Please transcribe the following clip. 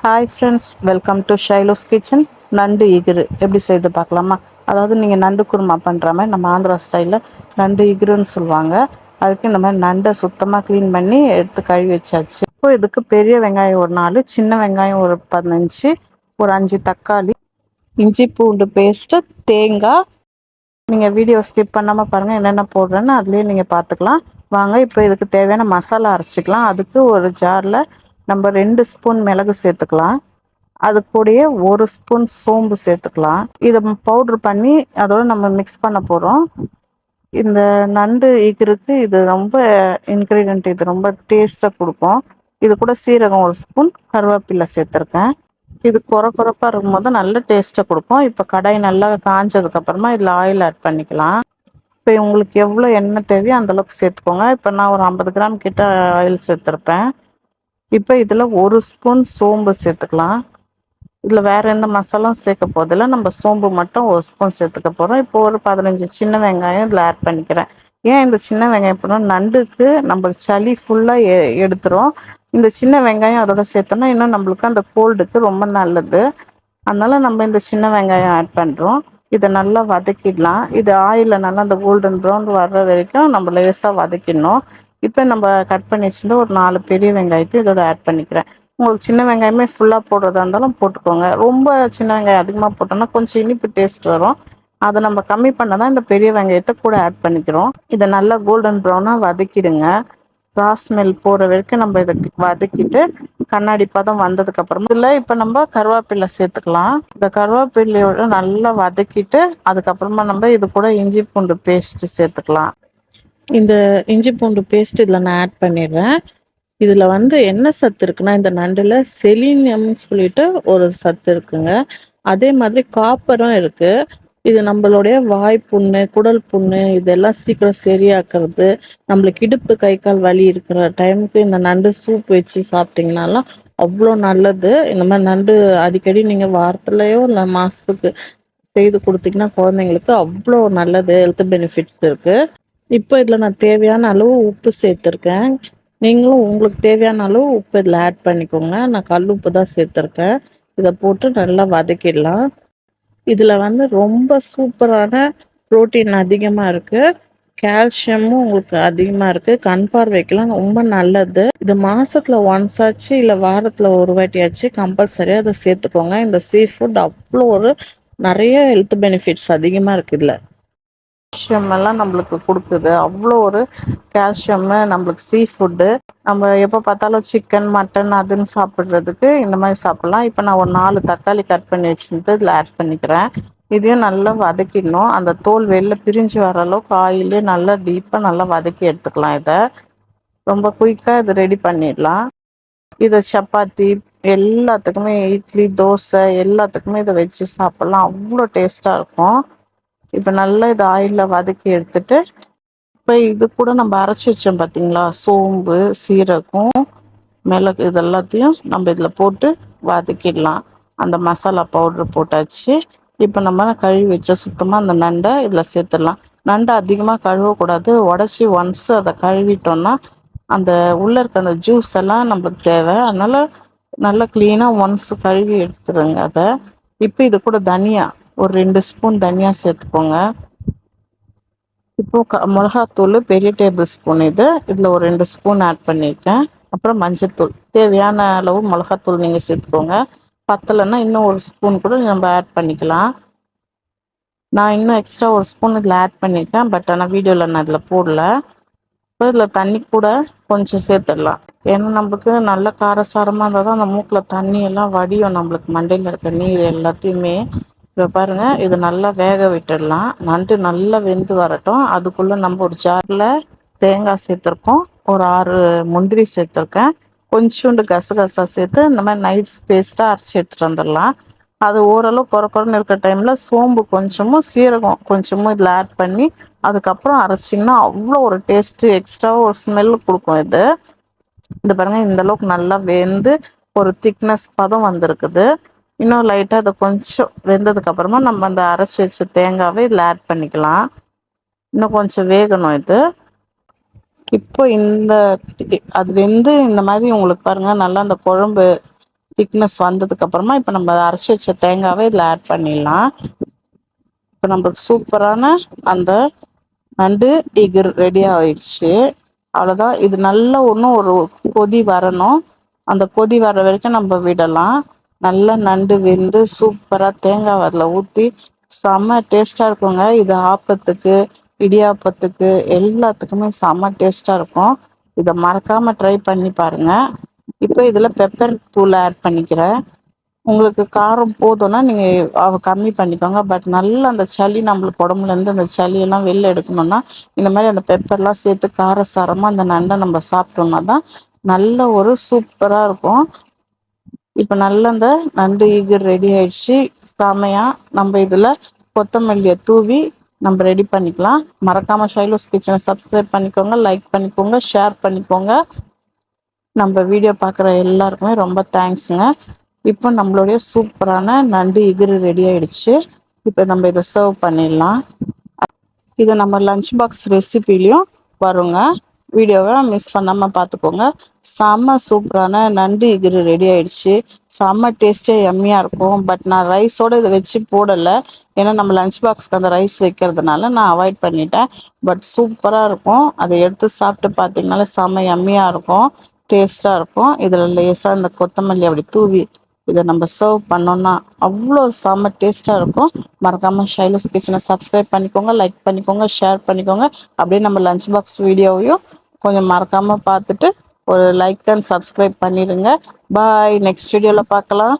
Hi friends, welcome to Shailo's kitchen. நண்டு இகுரு எப்படி செய்து பார்க்கலாமா? அதாவது நீங்கள் நண்டு குருமா பண்ணுற மாதிரி நம்ம ஆந்திரா ஸ்டைலில் நண்டு இகுருன்னு சொல்லுவாங்க. அதுக்கு இந்த மாதிரி நண்டை சுத்தமாக க்ளீன் பண்ணி எடுத்து கழுவி வச்சாச்சு. இப்போ இதுக்கு பெரிய வெங்காயம் ஒரு 4, சின்ன வெங்காயம் ஒரு 15, ஒரு 5 தக்காளி, இஞ்சி பூண்டு பேஸ்ட்டு, தேங்காய். நீங்கள் வீடியோ ஸ்கிப் பண்ணாமல் பாருங்கள், என்னென்ன போடுறேன்னு அதுலேயே நீங்கள் பார்த்துக்கலாம். வாங்க இப்போ இதுக்கு தேவையான மசாலா அரைச்சிக்கலாம். அதுக்கு ஒரு ஜாரில் நம்ம 2 ஸ்பூன் மிளகு சேர்த்துக்கலாம். அது கூடயே 1 ஸ்பூன் சோம்பு சேர்த்துக்கலாம். இதை பவுட்ரு பண்ணி அதோட நம்ம மிக்ஸ் பண்ண போகிறோம். இந்த நண்டு ஈக்கிறதுக்கு இது ரொம்ப இன்க்ரீடியன்ட், இது ரொம்ப டேஸ்ட்டாக கொடுக்கும். இது கூட சீரகம் 1 ஸ்பூன், கருவேப்பிலை சேர்த்துருக்கேன். இது குறப்பாக இருக்கும்போது நல்ல டேஸ்ட்டை கொடுக்கும். இப்போ கடாய் நல்லா காஞ்சதுக்கப்புறமா இதில் ஆயில் ஆட் பண்ணிக்கலாம். இப்போ உங்களுக்கு எவ்வளோ எண்ணெய் தேவையோ அந்தளவுக்கு சேர்த்துக்கோங்க. இப்போ நான் ஒரு 50 கிராம் கிட்ட ஆயில் சேர்த்துருப்பேன். இப்போ இதில் 1 ஸ்பூன் சோம்பு சேர்த்துக்கலாம். இதில் வேறு எந்த மசாலாவும் சேர்க்க போதில்லை, நம்ம சோம்பு மட்டும் 1 ஸ்பூன் சேர்த்துக்க போகிறோம். இப்போ ஒரு 15 சின்ன வெங்காயம் இதில் ஆட் பண்ணிக்கிறேன். ஏன் இந்த சின்ன வெங்காயம் போடணும்? நண்டுக்கு நம்ம சளி ஃபுல்லாக எடுத்துரும். இந்த சின்ன வெங்காயம் அதோட சேர்த்தோன்னா இன்னும் நம்மளுக்கு அந்த கோல்டுக்கு ரொம்ப நல்லது. அதனால் நம்ம இந்த சின்ன வெங்காயம் ஆட் பண்ணுறோம். இதை நல்லா வதக்கிடலாம். இது ஆயிலில் நல்லா அந்த கோல்டன் ப்ரௌன் வர்ற வரைக்கும் நம்ம லேசாக வதக்கிடணும். இப்போ நம்ம கட் பண்ணி வச்சுருந்தா ஒரு 4 பெரிய வெங்காயத்தை இதோட ஆட் பண்ணிக்கிறேன். உங்களுக்கு சின்ன வெங்காயமே ஃபுல்லாக போடுறதா இருந்தாலும் போட்டுக்கோங்க. ரொம்ப சின்ன வெங்காயம் அதிகமாக போட்டோம்னா கொஞ்சம் இனிப்பு டேஸ்ட் வரும். அதை நம்ம கம்மி பண்ண தான் இந்த பெரிய வெங்காயத்தை கூட ஆட் பண்ணிக்கிறோம். இதை நல்லா கோல்டன் ப்ரௌனாக வதக்கிடுங்க. ரா ஸ்மெல் போகிற வரைக்கும் நம்ம இதை வதக்கிட்டு கண்ணாடி பதம் வந்ததுக்கப்புறமா இதில் இப்போ நம்ம கருவேப்பிலை சேர்த்துக்கலாம். இந்த கருவேப்பிலையோட நல்லா வதக்கிட்டு அதுக்கப்புறமா நம்ம இது கூட இஞ்சி பூண்டு பேஸ்ட்டு சேர்த்துக்கலாம். இந்த இஞ்சி பூண்டு பேஸ்ட் இதில் நான் ஆட் பண்ணிடுறேன். இதில் என்ன சத்து இருக்குன்னா, இந்த நண்டில் செலினியம்னு சொல்லிட்டு ஒரு சத்து இருக்குங்க. அதே மாதிரி காப்பரும் இருக்குது. இது நம்மளுடைய வாய் புண்ணு, குடல் புண்ணு இதெல்லாம் சீக்கிரம் சரியாக்குறது. நம்மளுக்கு இடுப்பு கை கால் வலி இருக்கிற டைமுக்கு இந்த நண்டு சூப் வச்சு சாப்பிட்டிங்கனாலாம் அவ்வளோ நல்லது. இந்த மாதிரி நண்டு அடிக்கடி நீங்கள் வாரத்துலையோ இல்லை மாதத்துக்கு செய்து கொடுத்தீங்கன்னா குழந்தைங்களுக்கு அவ்வளோ நல்லது, ஹெல்த் பெனிஃபிட்ஸ் இருக்குது. இப்போ இதில் நான் தேவையான அளவு உப்பு சேர்த்துருக்கேன். நீங்களும் உங்களுக்கு தேவையான அளவு உப்பு இதில் ஆட் பண்ணிக்கோங்க. நான் கல் உப்பு தான் சேர்த்துருக்கேன். இதை போட்டு நல்லா வதக்கிடலாம். இதில் ரொம்ப சூப்பரான புரோட்டீன் அதிகமாக இருக்குது. கால்சியமும் உங்களுக்கு அதிகமாக இருக்குது. கண் பார்வைக்கெல்லாம் ரொம்ப நல்லது. இது மாதத்தில் ஒன்ஸ் ஆச்சு இல்லை வாரத்தில் ஒரு வாட்டியாச்சு கம்பல்சரியாக அதை சேர்த்துக்கோங்க. இந்த சீ ஃபுட் அவ்வளோ ஒரு நிறைய ஹெல்த் பெனிஃபிட்ஸ் அதிகமாக இருக்குது. இதில் கால்சியம் எல்லாம் நம்மளுக்கு கொடுக்குது. அவ்வளோ ஒரு கால்சியம்மு நம்மளுக்கு சீ ஃபுட்டு. நம்ம எப்போ பார்த்தாலும் சிக்கன் மட்டன் அதுன்னு சாப்பிட்றதுக்கு இந்த மாதிரி சாப்பிட்லாம். இப்போ நான் ஒரு 4 தக்காளி கட் பண்ணி வச்சுருந்து இதில் ஆட் பண்ணிக்கிறேன். இதையும் நல்லா வதக்கிடணும். அந்த தோல் வெளில பிரிஞ்சு வர அளவுக்கு ஆயிலே நல்லா டீப்பாக நல்லா வதக்கி எடுத்துக்கலாம். இதை ரொம்ப குயிக்காக இதை ரெடி பண்ணிடலாம். இதை சப்பாத்தி எல்லாத்துக்குமே, இட்லி தோசை எல்லாத்துக்குமே இதை வச்சு சாப்பிட்லாம். அவ்வளோ டேஸ்ட்டாக இருக்கும். இப்போ நல்லா இதை ஆயிலில் வதக்கி எடுத்துட்டு இப்போ இது கூட நம்ம அரைச்சி வச்சோம் பார்த்தீங்களா, சோம்பு சீரகம் மிளகு இது எல்லாத்தையும் நம்ம இதில் போட்டு வதக்கிடலாம். அந்த மசாலா பவுட்ரு போட்டாச்சு. இப்போ நம்ம கழுவி வச்ச சுத்தமாக அந்த நண்டை இதில் சேர்த்துடலாம். நண்டை அதிகமாக கழுவக்கூடாது. உடச்சி ஒன்ஸ் அதை கழுவிட்டோன்னா அந்த உள்ளே இருக்க அந்த ஜூஸ் எல்லாம் நம்மளுக்கு தேவை. அதனால் நல்லா க்ளீனாக ஒன்ஸ் கழுவி எடுத்துடுங்க அதை. இப்போ இது கூட தனியா ஒரு 2 ஸ்பூன் தனியா சேர்த்துக்கோங்க. இப்போது மிளகாத்தூள் பெரிய டேபிள் ஸ்பூன் இதில் ஒரு 2 ஸ்பூன் ஆட் பண்ணியிருக்கேன். அப்புறம் மஞ்சத்தூள் தேவையான அளவு மிளகாத்தூள் நீங்கள் சேர்த்துக்கோங்க. பத்தலைன்னா இன்னும் 1 ஸ்பூன் கூட நம்ம ஆட் பண்ணிக்கலாம். நான் இன்னும் எக்ஸ்ட்ரா 1 ஸ்பூன் இதில் ஆட் பண்ணியிருக்கேன். பட் ஆனால் வீடியோவில் நான் இதில் போடல. இப்போ இதில் தண்ணி கூட கொஞ்சம் சேர்த்துடலாம். ஏன்னா நம்மளுக்கு நல்ல காரசாரமாக இருந்தால் தான் அந்த மூக்கில் தண்ணி எல்லாம் வடியும். நம்மளுக்கு மண்டையில் இருக்க நீர் எல்லாத்தையுமே இப்போ பாருங்கள், இது நல்லா வேக விட்டுடலாம். நண்டு நல்லா வெந்து வரட்டும். அதுக்குள்ளே நம்ம ஒரு ஜாரில் தேங்காய் சேர்த்துருக்கோம். ஒரு 6 முந்திரி சேர்த்துருக்கேன். கொஞ்சோண்டு கசகசா சேர்த்து இந்த மாதிரி நைஸ் பேஸ்ட்டாக அரைச்சி எடுத்துகிட்டு வந்துடலாம். அது ஓரளவு குறன்னு இருக்க டைமில் சோம்பு கொஞ்சமும் சீரகம் கொஞ்சமும் இதில் ஆட் பண்ணி அதுக்கப்புறம் அரைச்சிங்கன்னா அவ்வளோ ஒரு டேஸ்ட்டு எக்ஸ்ட்ரா ஒரு ஸ்மெல் கொடுக்கும். இந்த பாருங்கள், இந்தளவுக்கு நல்லா வெந்து ஒரு திக்னஸ் பதம் வந்திருக்குது. இன்னும் லைட்டாக அதை கொஞ்சம் வெந்ததுக்கப்புறமா நம்ம அந்த அரைச்சி வச்ச தேங்காவை இதில் ஆட் பண்ணிக்கலாம். இன்னும் கொஞ்சம் வேகணும் இது. இப்போ அது வெந்து இந்த மாதிரி உங்களுக்கு பாருங்கள் நல்லா அந்த குழம்பு திக்னஸ் வந்ததுக்கு அப்புறமா இப்போ நம்ம அரைச்சி வச்ச தேங்காவை இதில் ஆட் பண்ணிடலாம். இப்போ நம்மளுக்கு சூப்பரான அந்த நண்டு இகுர் ரெடி ஆயிடுச்சு. அவ்வளோதான். இது நல்லா இன்னும் ஒரு கொதி வரணும். அந்த கொதி வர வரைக்கும் நம்ம விடலாம். நல்லா நண்டு வெந்து சூப்பராக தேங்காய் அதில் ஊற்றி செம்ம டேஸ்ட்டாக இருக்குங்க. இது ஆப்பத்துக்கு, இடியாப்பத்துக்கு எல்லாத்துக்குமே செம்ம டேஸ்ட்டாக இருக்கும். இதை மறக்காமல் ட்ரை பண்ணி பாருங்கள். இப்போ இதில் பெப்பர் தூள் ஆட் பண்ணிக்கிறேன். உங்களுக்கு காரம் போதும்னா நீங்கள் கம்மி பண்ணிக்கோங்க. பட் நல்லா அந்த சளி நம்மளுக்கு உடம்புலேருந்து அந்த சளியெல்லாம் வெளில எடுக்கணும்னா இந்த மாதிரி அந்த பெப்பர்லாம் சேர்த்து காரசாரமாக அந்த நண்டை நம்ம சாப்பிட்டோம்னா தான் நல்ல ஒரு சூப்பராக இருக்கும். இப்போ நல்ல அந்த நண்டு ஈகர் ரெடி ஆயிடுச்சு. செமையாக நம்ம இதில் கொத்தமல்லியை தூவி நம்ம ரெடி பண்ணிக்கலாம். மறக்காமல் ஷைலோஸ் கிச்சனை சப்ஸ்கிரைப் பண்ணிக்கோங்க, லைக் பண்ணிக்கோங்க, ஷேர் பண்ணிக்கோங்க. நம்ம வீடியோ பார்க்குற எல்லாருக்குமே ரொம்ப தேங்க்ஸுங்க. இப்போ நம்மளுடைய சூப்பரான நண்டு இகுரு ரெடி ஆயிடுச்சு. இப்போ நம்ம இதை சர்வ் பண்ணிடலாம். இது நம்ம லஞ்ச் பாக்ஸ் ரெசிபிலையும் வருங்க. வீடியோவை மிஸ் பண்ணாமல் பார்த்துக்கோங்க. செம்ம சூப்பரான நண்டு இகுரு ரெடி ஆயிடுச்சு. செம்ம டேஸ்ட்டே எம்மியாக இருக்கும். பட் நான் ரைஸோடு இதை வச்சு போடலை. ஏன்னா நம்ம லஞ்ச் பாக்ஸ்க்கு அந்த ரைஸ் வைக்கிறதுனால நான் அவாய்ட் பண்ணிட்டேன். பட் சூப்பராக இருக்கும். அதை எடுத்து சாப்பிட்டு பார்த்தீங்கனால செம்ம எம்மியாக இருக்கும், டேஸ்ட்டாக இருக்கும். இதில் லேசாக இந்த கொத்தமல்லி அப்படி தூவி இதை நம்ம சர்வ் பண்ணோன்னா அவ்வளோ செம்ம டேஸ்ட்டாக இருக்கும். மறக்காமல் ஷைலோஸ் கிச்சனை சப்ஸ்கிரைப் பண்ணிக்கோங்க, லைக் பண்ணிக்கோங்க, ஷேர் பண்ணிக்கோங்க. அப்படியே நம்ம லஞ்ச் பாக்ஸ் வீடியோவையும் கொஞ்சம் மறக்காமல் பார்த்துட்டு ஒரு லைக் அண்ட் சப்ஸ்கிரைப் பண்ணிடுங்க. பாய். நெக்ஸ்ட் வீடியோவில் பார்க்கலாம்.